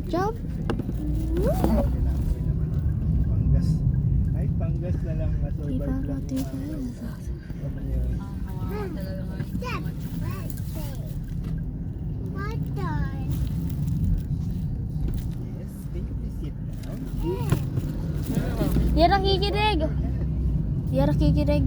jump. Kailangan ko rin naman ng panggas. Kahit panggas na lang, na-survive lang yung araw. Ano yun? Yes, can you please sit down? Yara kikinig. Yara kikinig.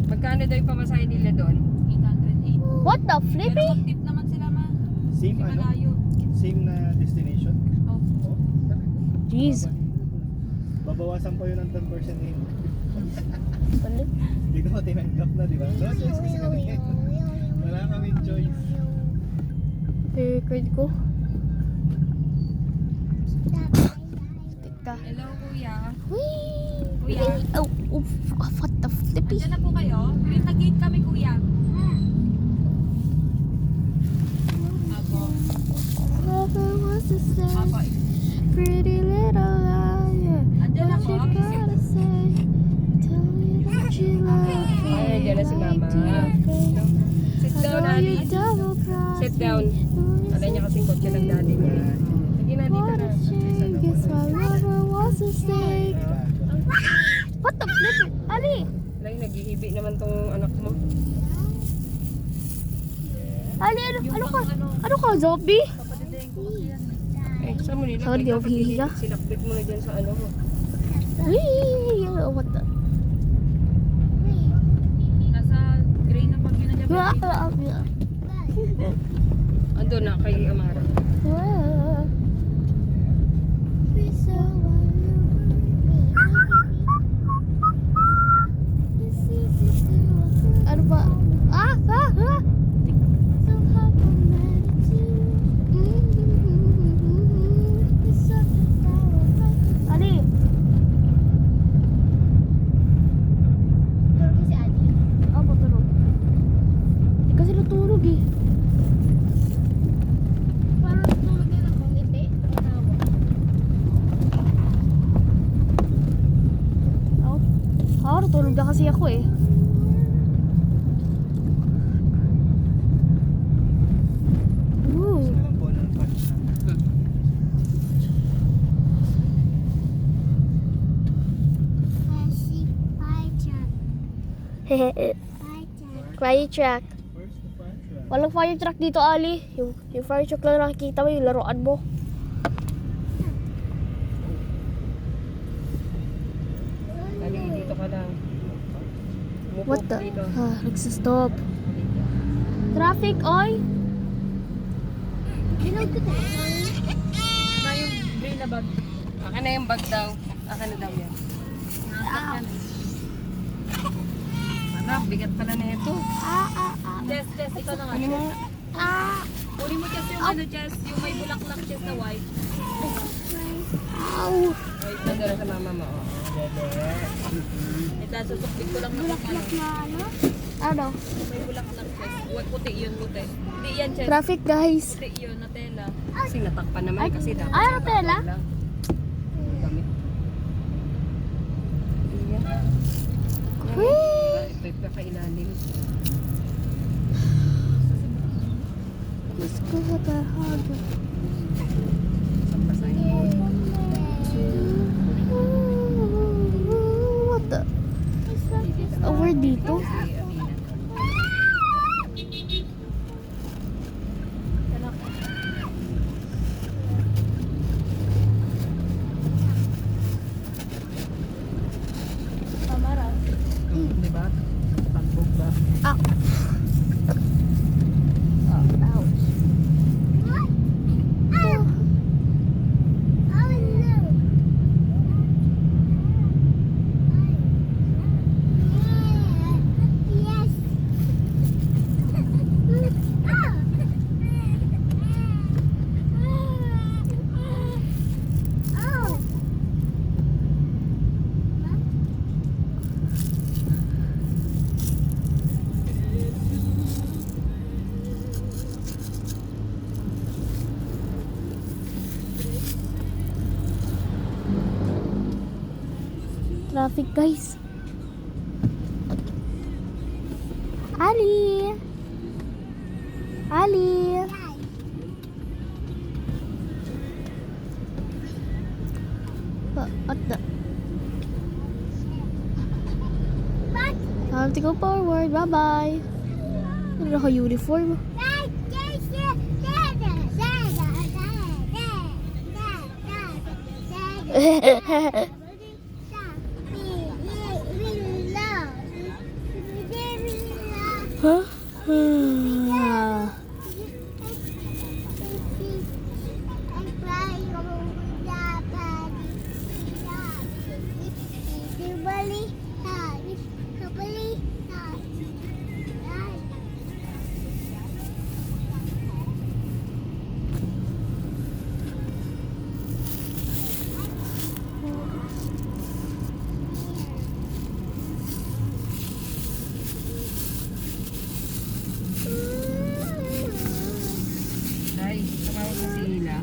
Magkano daw yung pamasahe nila doon? 808. What the flippy? Pero mag-tip naman sila ma. Same Hindi ano? malayo. Same na destination? Oh. Oh, talaga. Jeez. Babawasan pa yun ng 10% eh. Balik. Hindi ko tinanggap na, di ba? No choice kasi kami. Wala kaming choice. Record ko. Tika. Hello kuya. Whee! Kuya. Oh, what the flippy? Andiyan na po kayo? Green na gate kami kuya. Apo. Never was the same. Apo. Pretty little liar. Andiyan na What po. you gotta say? Tell me that you love me. Ay, andiyan na si mama. Sit down, Alice. Sit down. Alay niya kasing kotse ng daddy niya. Sige na, dito na. Guess my lover was a snake. What the flip? Ali! Alay, naghihibi naman tong anak mo. Ali, ano ka? Ano ka, zombie? Eh, saan mo nila? Sorry, hihiga. Sinakbit mo na dyan sa ano mo. Wee! What the? Nasa gray na bagyo na dyan. Ando na kay Amara. Ano ba? Ah! Ali! Tulog si Ali? Opo, tulog. Hindi kasi natulog eh. Parang natulog niya ng pangiti. Natulog na kasi ako eh. Ooh. Alam po ng punch na. Hehe. Fire truck. Where's the punch na? Walang fire truck dito, Ali. Yung fire truck lang nakikita mo, yung laruan mo. Ali, dito ka lang. Umupo What the? dito. Nagsistop. Traffic, oy! Ginag ko Na yung gray na bag. Akin na yung bag daw. Akin na daw yan. Anak, bigat pala na ito. Jess, ikaw na nga. Kunin mo nga. Kunin mo Jess yung ano Jess, yung may bulaklak Jess na white. Ow! Wait, nagdala sa mama mo. Ito, susukbit ko lang naman ano. Ano? May bulaklak Jess. Huwag puti yun, puti. Hindi yan Jess. Traffic, guys. Puti yun, na tela. Kasi natakpan naman kasi dapat. Ay, tela? Dami. Ayan. Whee! Ito yung kakailalim. Let's go with that hug. Sampasay. What the? Oh, we're dito? Diba? Tagbog ba? Ah. Ouch. Traffic, guys. Ali. Ali. What the? Time to go forward. Bye-bye. Ano naka-uniform? Huh? Day, tumawag mo si Hila.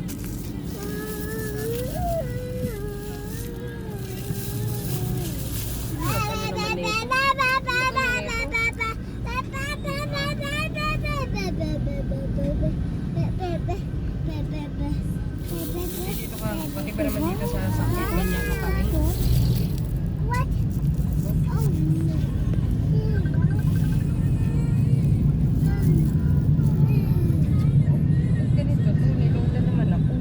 Dito ka, pati pa naman dito sa sakit, ganyan ka pa rin. Ba't ganito to? Niloadan naman ako.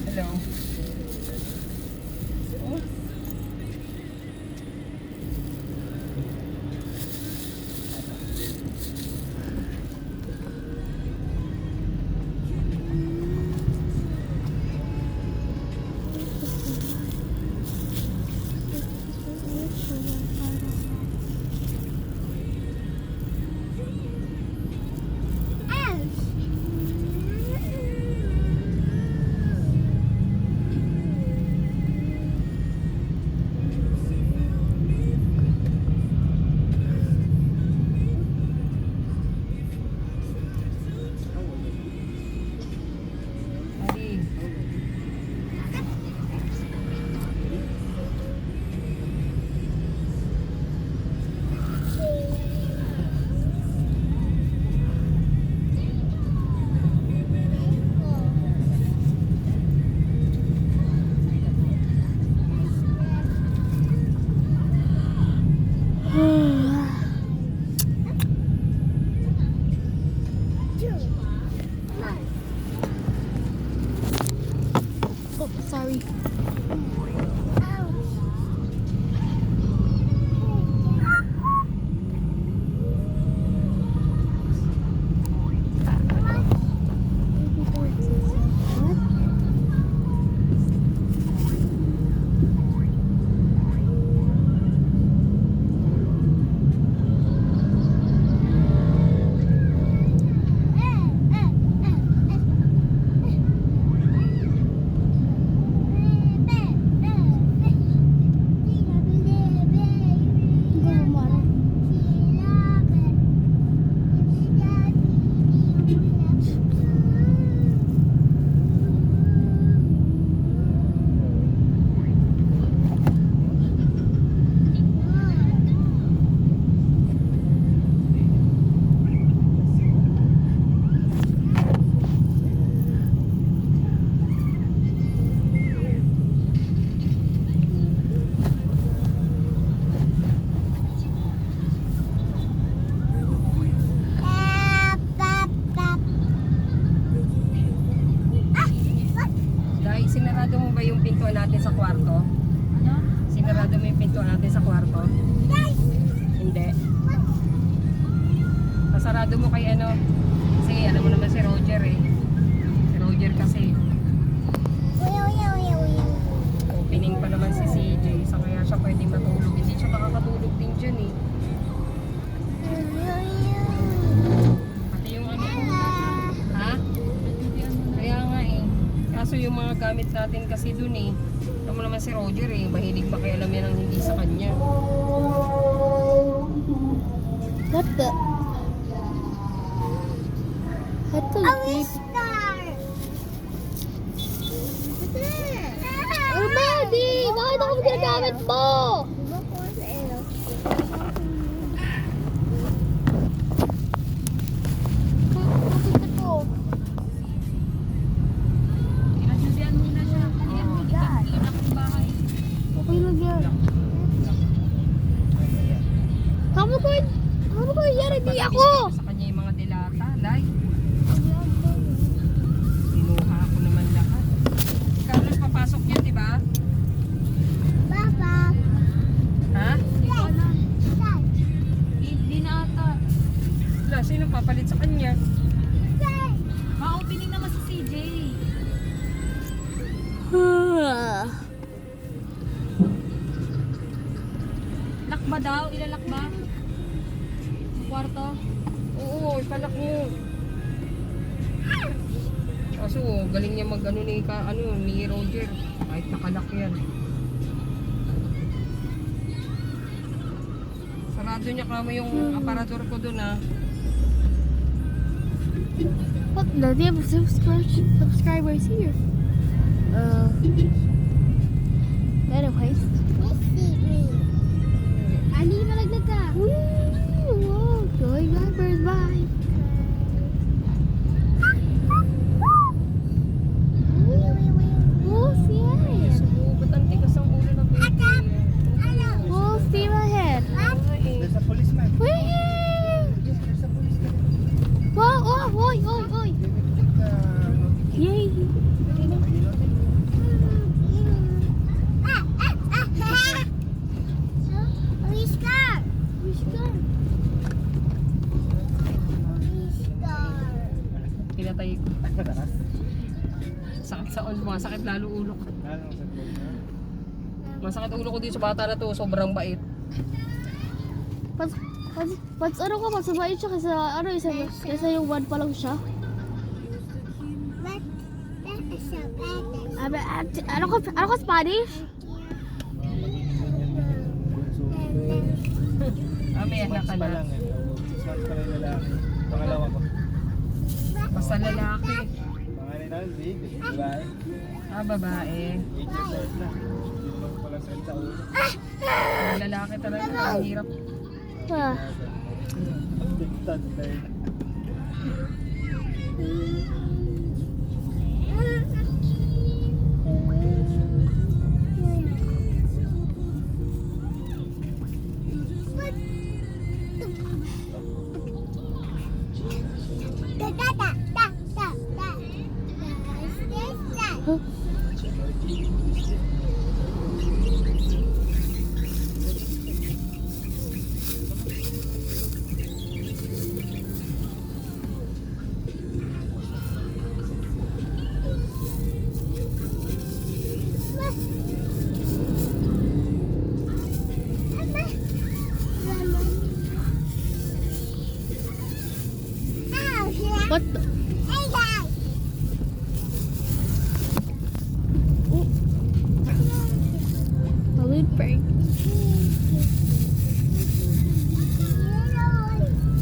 Hello? Oh. Ari. Oh, sorry. Day, sinarado mo ba yung pintuan natin sa kwarto? Ano? Sinarado mo yung pintuan natin sa kwarto? Hindi. Pasarado mo kay ano? Kasi alam mo naman si Roger eh. Si Roger kasi. Opening pa naman si CJ. Sa kaya siya pwedeng matulog. Hindi siya makakatulog din dyan eh. Pati yung ano. Ha? Kaya nga eh. Kaso yung mga gamit natin kasi dun eh. Alam mo naman si Roger eh. Mahilig makialam yan ang hindi sa kanya. What the? What the? Oh, Daddy! Bakit ako ginagamit mo? Bakit ito? ba daw? Ilalak ba? Kwarto? Oo, ipalak mo. Kaso, galing niya mag-ano ni Roger. Kahit nakalak yan. Sarado niya kamo yung aparador ko dun ah. What? No, they have subscribers here. Anyways. Ani malaglag ka. Woo! Going backwards, bye. Wolf, yeah. So, ba't ang tigas ang ulo ng baby? Wolf, steam ahead. There's a policeman. Whee! There's a policeman. Whoa, oh, oi, oi, oi. Yay. Pinatay ko. Sakit sa ulo, masakit lalo ulo ko. Masakit ulo ko dito sa bata na to, sobrang bait. Mas ano ka, mas mabait siya kasi ano, isa yung one pa lang siya. Ano ka Spanish? May anak ka na. 6 months pa lang yung lalaki. Pangalawa ko. Basta lalaki. Pangalan namin, big. Babae. Babae. 8 years old na. Hindi naman ko lang sakit sa ulo. Ang lalaki talaga, ang hirap. Ah. Tigtan tayo. What the? Balloon prank.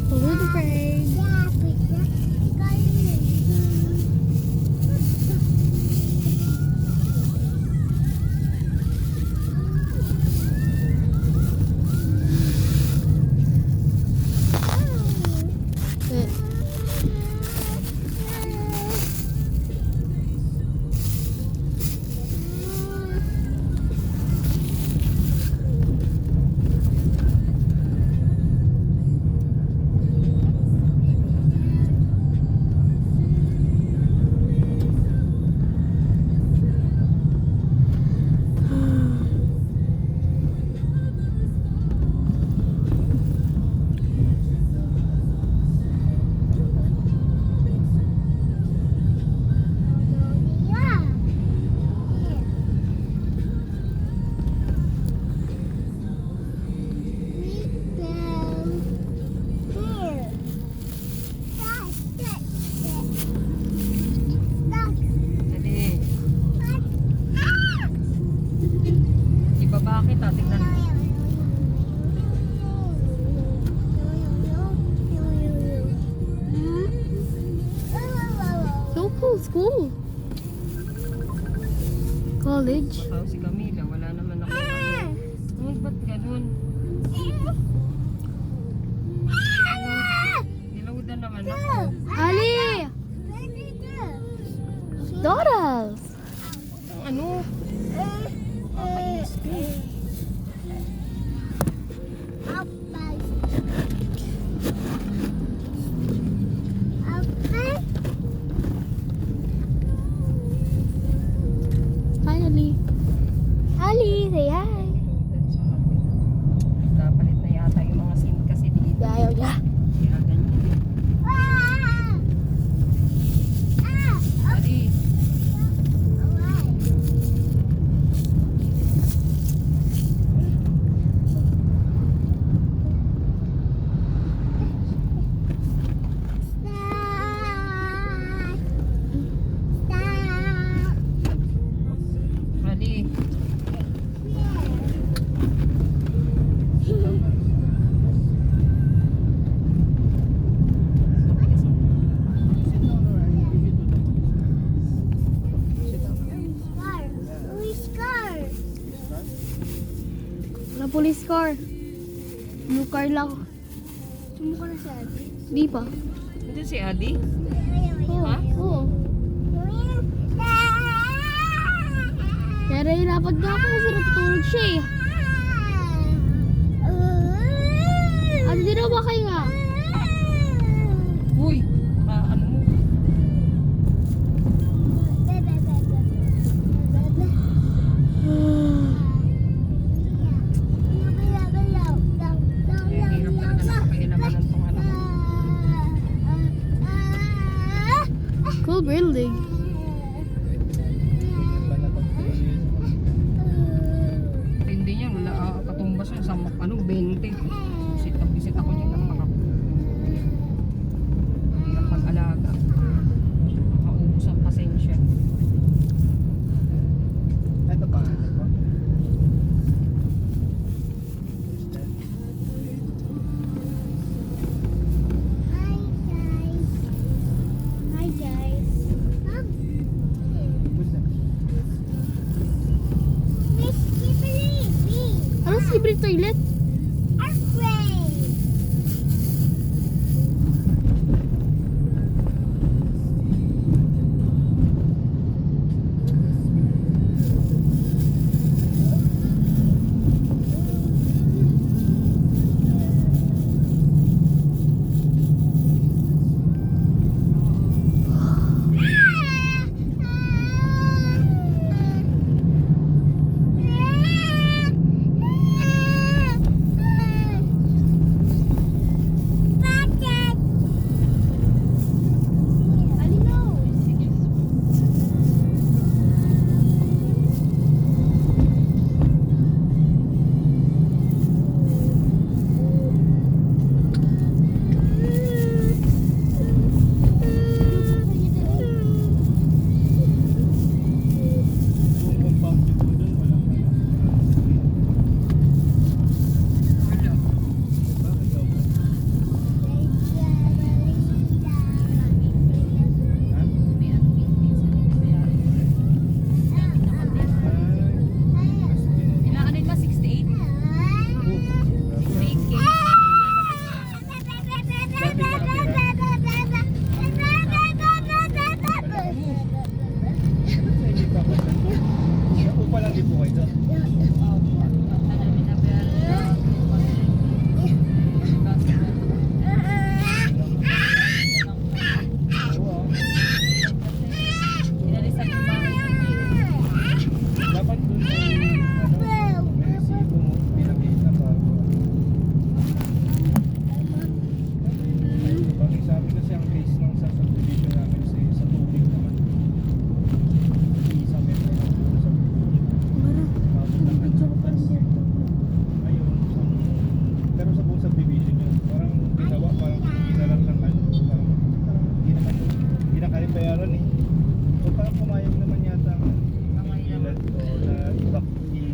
Balloon prank. Dali. Ibaba kita, tingnan mo. So cool, school. College. Matao si Camila, wala naman ako. Uy, ba't ganun? Nilawdan naman ako. Ali! Doodles! Ang ano? Kakainis ko. Hi, Ali. Ali, say hi. Kapalit na yata yung mga SIM kasi dito. Ayaw niya. Kaya ganyan. Dali. police car. Blue car lang. Sumuka na si Ate? Di pa. Ito si Adi. Oo. Ha? Oo. Kaya nahilapad na ako kasi natutulog siya eh. Ate, di na ba kayo nga? Uy, ano mo? Hirap talaga na kapailamanan tong ano. Cool building. Ba na pag-create? Hindi niya, wala katumbas yun sa 20. Visit ako niyan ng mga hirap mag-alaga. Makaubos ang pasensya. Ito pa. Ito pa. Hi guys. Gusto. Ano si libreng toilet? Kung compound yun po dun, walang ano. Wala. Bakit daw ba? Ha? Ilan ka 68? 3K. Upa lang din po kayo doon. Inalisan yung bahay. Dapat doon may resibo mo pinakita bago. Pag sabi kasi ang case ng sa subdivision namin sa tubig naman. Sa metro lang po sa Tapos ayun, pero sa buong subdivision yun, parang ginawa, parang ginalan lang ano, parang hindi naman, hindi na kaya bayaran eh. So parang pumayag naman yata ang ilan ko na i-back,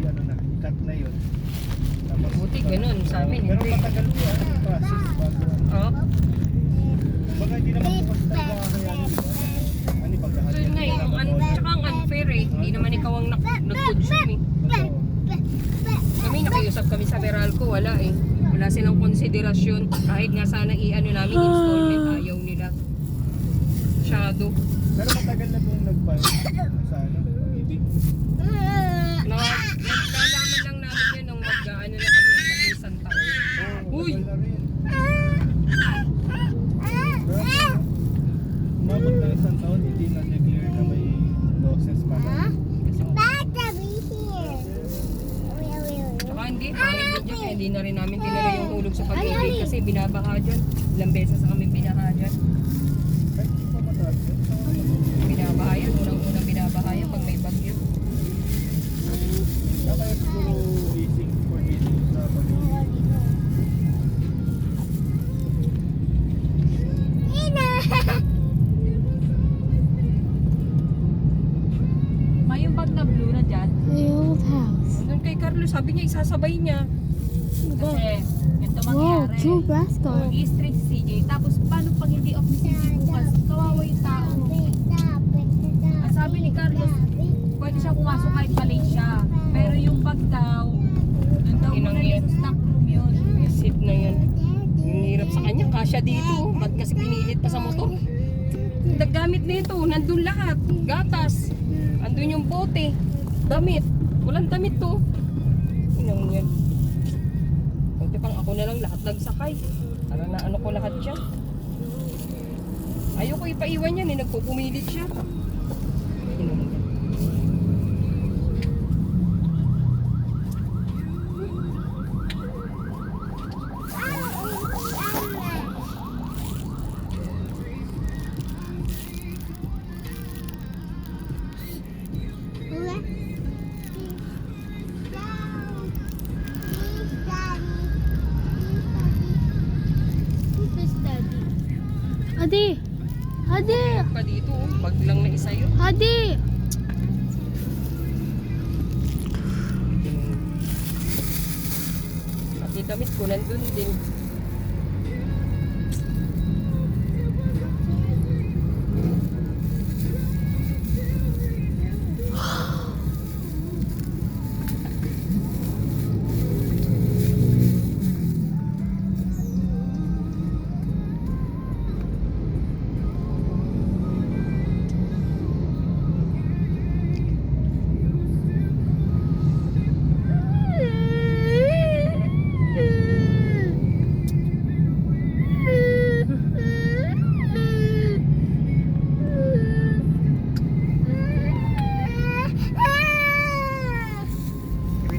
ano na, i-cut na yun. Tapos, Buti ganun, sa amin, pero hindi. matagal po yan, ang process bago. Oh, Baga hindi naman po kasi talaga kakayanin, di ba? Ano yung pagkakal yun nga eh. Tsaka ang unfair eh. Hindi naman ikaw ang nag-consume eh. Kami, nakiusap kami sa Meralco, wala eh. Wala silang konsiderasyon. Kahit nga sana i-ano namin installment, ayaw nila. Shadow. Pero matagal na pong nag-file sa ano, ibig. Nalaman lang namin yun nung mag-ano na kami, mag-isang taon. Uy! Matagal na rin. Pero umabot ng isang taon, hindi na-declare na may losses pa na. Tsaka hindi, pangit din dyan. Kaya hindi na rin namin tinala yung hulog sa pag-ibig kasi binabaha dyan. Ilang beses na kami binaha dyan. Kahit hindi pa mataas yun. Binabaha yan. Unang-unang binabaha yan pag may bagyo. Kaya siguro leasing for leasing sa pag-ibig. May yung bag na blue na dyan. The old house. Doon kay Carlos, sabi niya isasabay niya. Kasi, ito Wow, mangyayari. cool grass car. Mag-i-straight si CJ. Tapos, paano pag hindi off ni CJ bukas? Kawawa yung tao. Ang sabi ni Carlos, pwede siya pumasok kahit palate siya. Pero yung bag daw, doon daw muna ni ka dito. Ba't kasi pinilit pa sa motor? Naggamit nito, nandun lahat. Gatas. Andun yung bote. Damit. Walang damit to. Inang yan. Kunti pang ako na lang lahat nagsakay. Para na ano ko lahat siya. Ayoko ipaiwan yan eh. Nagpupumilit siya. Inang yan. Hadi! Hadi! Pa dito, bag lang na isa yun. Hadi! Pati damit ko nandun din.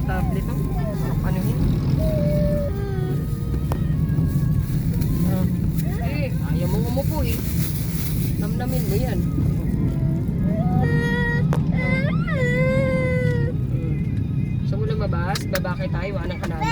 Irritable to. Ano yun? Ayaw mo umupo eh. Namnamin mo yan. Gusto mo lumabas? Babakit tayo, anang ka namin.